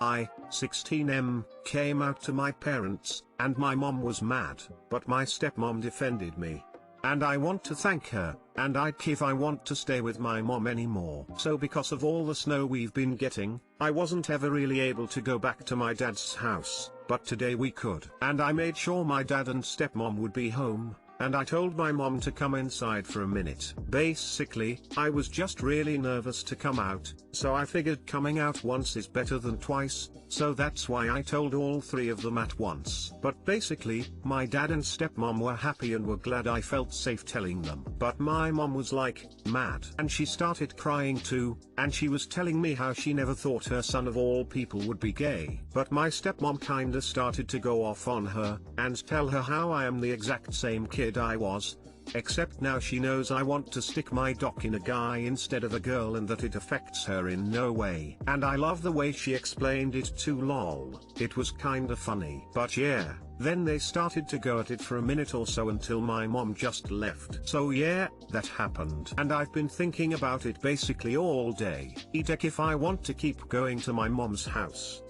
I, 16M, came out to my parents, and my mom was mad, but my stepmom defended me. And I want to thank her, and I'd if I want to stay with my mom anymore. So because of all the snow we've been getting, I wasn't ever really able to go back to my dad's house, but today we could. And I made sure my dad and stepmom would be home, and I told my mom to come inside for a minute. Basically, I was just really nervous to come out, so I figured coming out once is better than twice, so that's why I told all three of them at once. But basically, my dad and stepmom were happy and were glad I felt safe telling them. But my mom was like, mad. And she started crying too, and she was telling me how she never thought her son of all people would be gay. But my stepmom kinda started to go off on her, and tell her how I am the exact same kid I was, except now she knows I want to stick my dock in a guy instead of a girl and that it affects her in no way. And I love the way she explained it too, lol. It was kinda funny. But yeah, then they started to go at it for a minute or so until my mom just left. So yeah, that happened. And I've been thinking about it basically all day. If I want to keep going to my mom's house.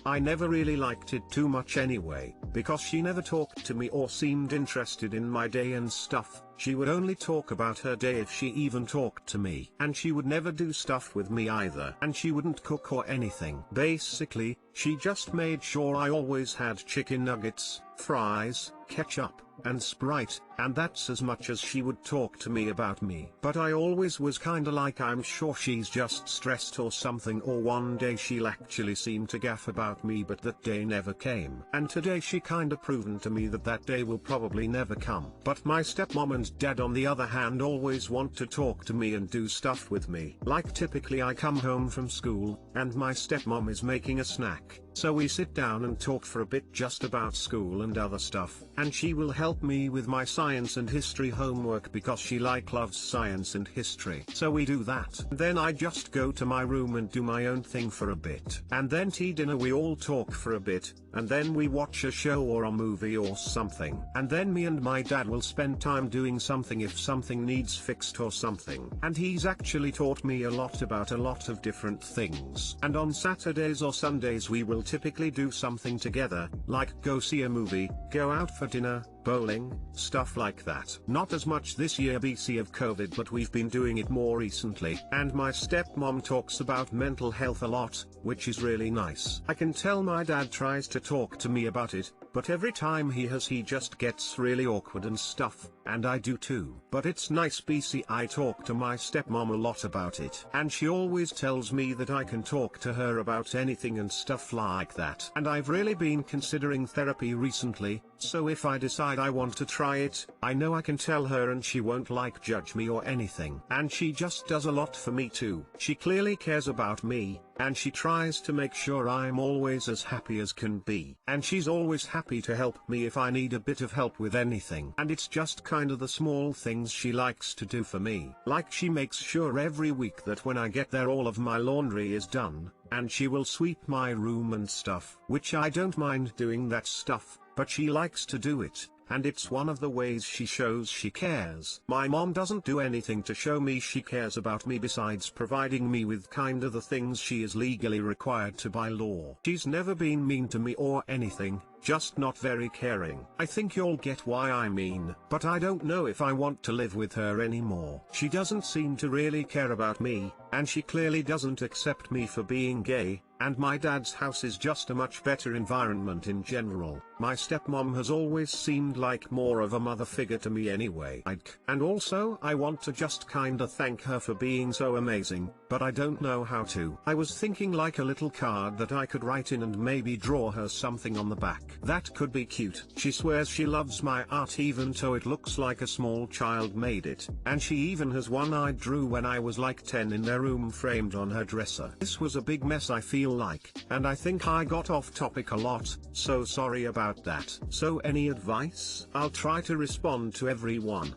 I never really liked it too much anyway, because she never talked to me or seemed interested in my day and stuff. She would only talk about her day if she even talked to me. And she would never do stuff with me either. And she wouldn't cook or anything. Basically, she just made sure I always had chicken nuggets, fries, ketchup, and Sprite, and that's as much as she would talk to me about me. But I always was kinda like, I'm sure she's just stressed or something, or one day she'll actually seem to gaff about me, but that day never came. And today she kinda proven to me that that day will probably never come. But my stepmom and dad on the other hand always want to talk to me and do stuff with me. Like typically I come home from school, and my stepmom is making a snack. So we sit down and talk for a bit just about school and other stuff, and she will help me with my science and history homework because she loves science and history. So we do that. Then I just go to my room and do my own thing for a bit. And then dinner we all talk for a bit, and then we watch a show or a movie or something. And then me and my dad will spend time doing something if something needs fixed or something. And he's actually taught me a lot about a lot of different things. And on Saturdays or Sundays we will typically do something together, like go see a movie, go out for dinner, bowling, stuff like that. Not as much this year BC of COVID, but we've been doing it more recently. And my stepmom talks about mental health a lot, which is really nice. I can tell my dad tries to talk to me about it, but every time he just gets really awkward and stuff, and I do too. But it's nice BC I talk to my stepmom a lot about it, and she always tells me that I can talk to her about anything and stuff like that. And I've really been considering therapy recently, so if I decide I want to try it, I know I can tell her and she won't judge me or anything. And she just does a lot for me too. She clearly cares about me, and she tries to make sure I'm always as happy as can be. And she's always happy to help me if I need a bit of help with anything. And it's just kinda the small things she likes to do for me. Like she makes sure every week that when I get there all of my laundry is done, and she will sweep my room and stuff. Which I don't mind doing that stuff, but she likes to do it. And it's one of the ways she shows she cares. My mom doesn't do anything to show me she cares about me besides providing me with kinda the things she is legally required to by law. She's never been mean to me or anything, just not very caring. I think you'll get why I mean. But I don't know if I want to live with her anymore. She doesn't seem to really care about me, and she clearly doesn't accept me for being gay. And my dad's house is just a much better environment in general. My stepmom has always seemed like more of a mother figure to me anyway. And also I want to just kinda thank her for being so amazing, but I don't know how to. I was thinking like a little card that I could write in and maybe draw her something on the back. That could be cute. She swears she loves my art even though it looks like a small child made it. And she even has one I drew when I was like 10 in their room framed on her dresser. This was a big mess I feel like, and I think I got off topic a lot, so sorry about that. So any advice? I'll try to respond to everyone.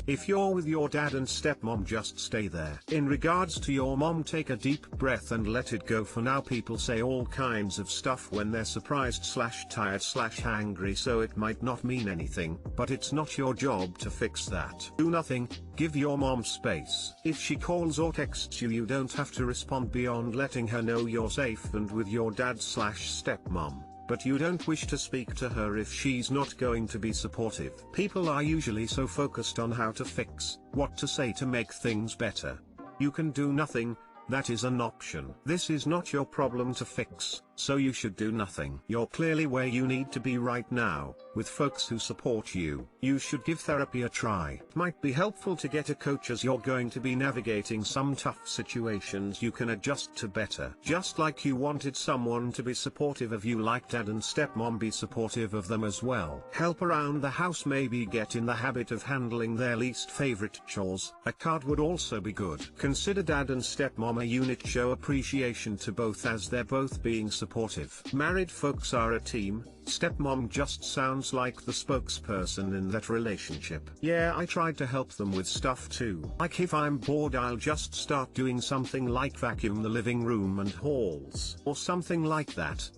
If you're with your dad and stepmom, just stay there. In regards to your mom, take a deep breath and let it go for now. People say all kinds of stuff when they're surprised / tired / angry, so it might not mean anything, but it's not your job to fix that. Do nothing, give your mom space. If she calls or texts you, you don't have to respond beyond letting her know you're safe and with your dad / stepmom. But you don't wish to speak to her if she's not going to be supportive. People are usually so focused on how to fix, what to say to make things better. You can do nothing. That is an option. This is not your problem to fix, so you should do nothing. You're clearly where you need to be right now, with folks who support you. You should give therapy a try. It might be helpful to get a coach as you're going to be navigating some tough situations you can adjust to better. Just like you wanted someone to be supportive of you, like dad and stepmom, be supportive of them as well. Help around the house, maybe get in the habit of handling their least favorite chores. A card would also be good. Consider dad and stepmom a unit, show appreciation to both as they're both being supportive. Married folks are a team. Stepmom just sounds like the spokesperson in that relationship. Yeah, I tried to help them with stuff too. Like if I'm bored, I'll just start doing something like vacuum the living room and halls, or something like that.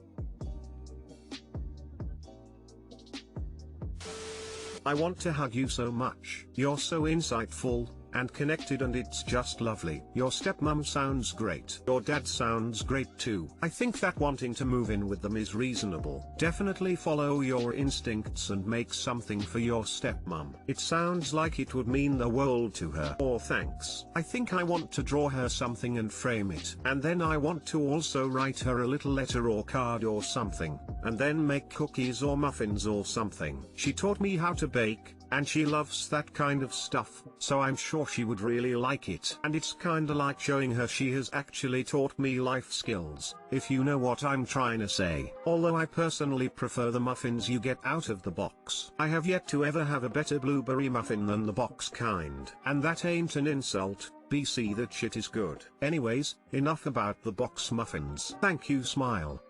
I want to hug you so much. You're so insightful and connected, and it's just lovely. Your stepmom sounds great. Your dad sounds great too. I think that wanting to move in with them is reasonable. Definitely follow your instincts and make something for your stepmom. It sounds like it would mean the world to her. Or thanks. I think I want to draw her something and frame it. And then I want to also write her a little letter or card or something. And then make cookies or muffins or something. She taught me how to bake, and she loves that kind of stuff, so I'm sure she would really like it. And it's kinda like showing her she has actually taught me life skills, if you know what I'm trying to say. Although I personally prefer the muffins you get out of the box. I have yet to ever have a better blueberry muffin than the box kind. And that ain't an insult, BC, that shit is good. Anyways, enough about the box muffins. Thank you, smile.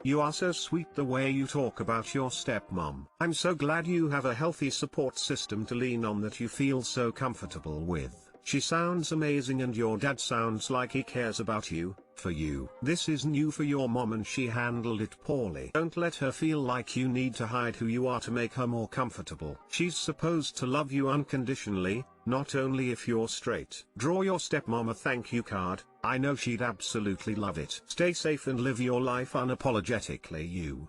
You are so sweet the way you talk about your stepmom. I'm so glad you have a healthy support system to lean on that you feel so comfortable with. She sounds amazing, and your dad sounds like he cares about you, for you. This is new for your mom and she handled it poorly. Don't let her feel like you need to hide who you are to make her more comfortable. She's supposed to love you unconditionally, not only if you're straight. Draw your stepmom a thank you card. I know she'd absolutely love it. Stay safe and live your life unapologetically you.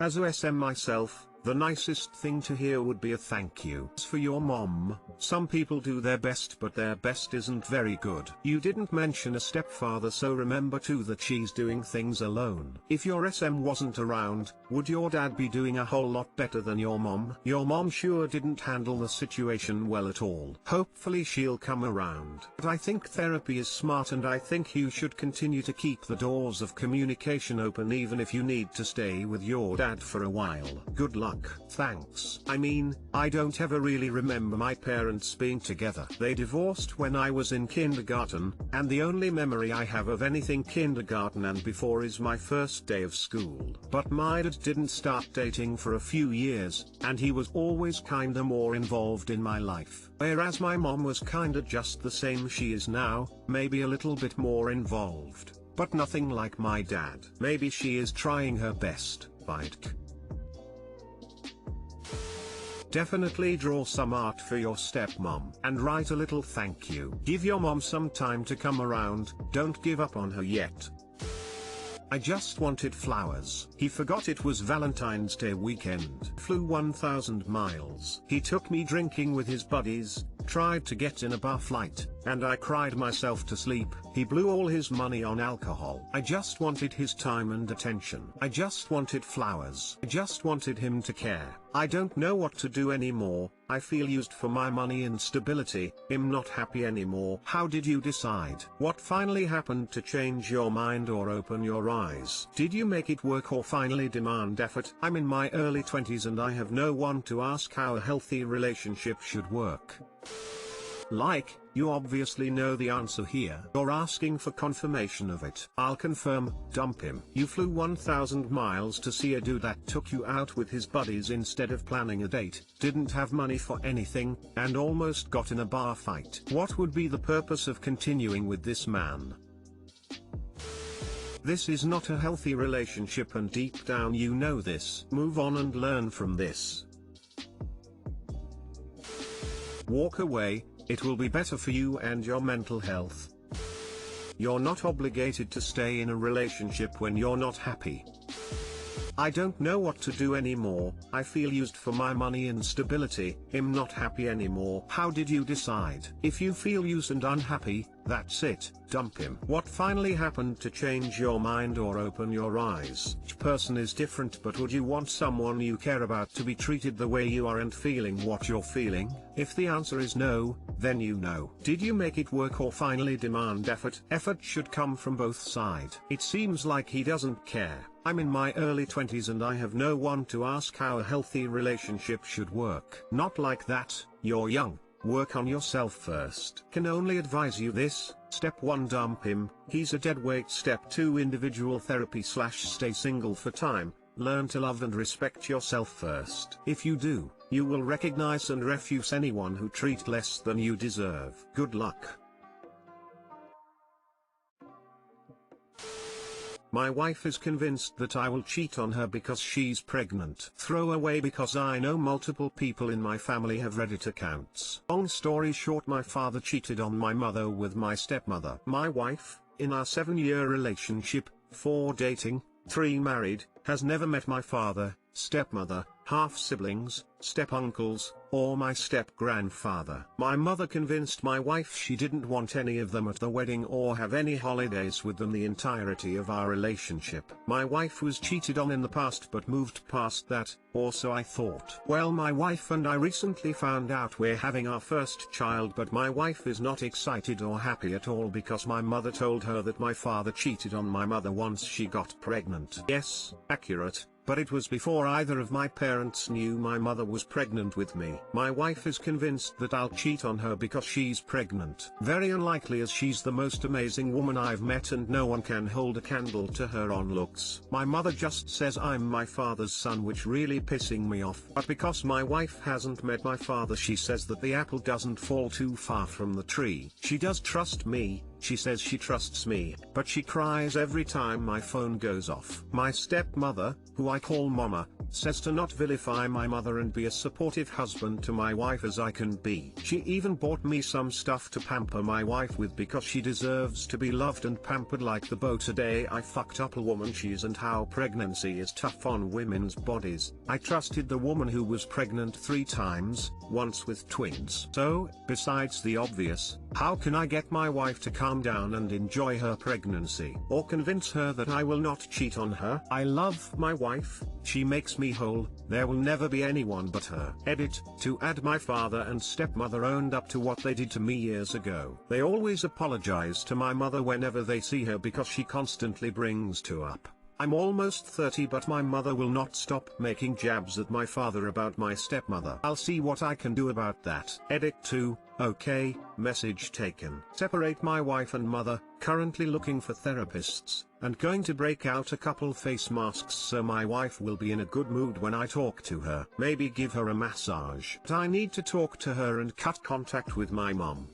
As a SM myself, the nicest thing to hear would be a thank you. As for your mom, some people do their best, but their best isn't very good. You didn't mention a stepfather, so remember too that she's doing things alone. If your SM wasn't around, would your dad be doing a whole lot better than your mom? Your mom sure didn't handle the situation well at all. Hopefully she'll come around. But I think therapy is smart, and I think you should continue to keep the doors of communication open even if you need to stay with your dad for a while. Good luck. Thanks. I mean, I don't ever really remember my parents being together. They divorced when I was in kindergarten, and the only memory I have of anything kindergarten and before is my first day of school. But my dad didn't start dating for a few years, and he was always kinda more involved in my life. Whereas my mom was kinda just the same she is now, maybe a little bit more involved, but nothing like my dad. Maybe she is trying her best. Bite. Definitely draw some art for your stepmom and write a little thank you. Give your mom some time to come around, don't give up on her yet. I just wanted flowers. He forgot it was Valentine's Day weekend. Flew 1,000 miles. He took me drinking with his buddies, tried to get in a bar flight, and I cried myself to sleep. He blew all his money on alcohol. I just wanted his time and attention. I just wanted flowers. I just wanted him to care. I don't know what to do anymore. I feel used for my money and stability. I'm not happy anymore. How did you decide? What finally happened to change your mind or open your eyes? Did you make it work or finally demand effort? I'm in my early 20s and I have no one to ask how a healthy relationship should work. Like, You obviously know the answer here. You're asking for confirmation of it. I'll confirm, dump him. You flew 1,000 miles to see a dude that took you out with his buddies instead of planning a date, didn't have money for anything, and almost got in a bar fight. What would be the purpose of continuing with this man? This is not a healthy relationship, and deep down you know this. Move on and learn from this. Walk away, it will be better for you and your mental health. You're not obligated to stay in a relationship when you're not happy. I don't know what to do anymore, I feel used for my money and stability, I'm not happy anymore. How did you decide? If you feel used and unhappy, that's it, dump him. What finally happened to change your mind or open your eyes? Each person is different, but would you want someone you care about to be treated the way you are and feeling what you're feeling? If the answer is no, then you know. Did you make it work or finally demand effort? Effort should come from both sides. It seems like he doesn't care. I'm in my early 20s and I have no one to ask how a healthy relationship should work. Not like that, you're young. Work on yourself first. Can only advise you this: step 1, dump him, he's a deadweight. Step 2, individual therapy / stay single for time, learn to love and respect yourself first. If you do, you will recognize and refuse anyone who treats less than you deserve. Good luck. My wife is convinced that I will cheat on her because she's pregnant. Throw away because I know multiple people in my family have Reddit accounts. Long story short, my father cheated on my mother with my stepmother. My wife, in our 7-year relationship, 4 dating, 3 married, has never met my father, stepmother, half-siblings, step-uncles, or my step-grandfather. My mother convinced my wife she didn't want any of them at the wedding or have any holidays with them the entirety of our relationship. My wife was cheated on in the past but moved past that, or so I thought. Well, my wife and I recently found out we're having our first child, but my wife is not excited or happy at all because my mother told her that my father cheated on my mother once she got pregnant. Yes, accurate. But it was before either of my parents knew my mother was pregnant with me. My wife is convinced that I'll cheat on her because she's pregnant. Very unlikely, as she's the most amazing woman I've met and no one can hold a candle to her on looks. My mother just says I'm my father's son, which really pissing me off. But because my wife hasn't met my father, she says that the apple doesn't fall too far from the tree. She does trust me. She says she trusts me, but she cries every time my phone goes off. My stepmother, who I call Mama, says to not vilify my mother and be a supportive husband to my wife as I can be. She even bought me some stuff to pamper my wife with because she deserves to be loved and pampered like the boat. Today I fucked up a woman she is and how pregnancy is tough on women's bodies. I trusted the woman who was pregnant 3 times, once with twins. So, besides the obvious, how can I get my wife to calm down and enjoy her pregnancy, or convince her that I will not cheat on her? I love my wife, she makes me whole, there will never be anyone but her. Edit, to add, my father and stepmother owned up to what they did to me years ago. They always apologize to my mother whenever they see her because she constantly brings to up. I'm almost 30, but my mother will not stop making jabs at my father about my stepmother. I'll see what I can do about that. Edit 2, okay, message taken. Separate my wife and mother, currently looking for therapists, and going to break out a couple face masks so my wife will be in a good mood when I talk to her. Maybe give her a massage. But I need to talk to her and cut contact with my mom.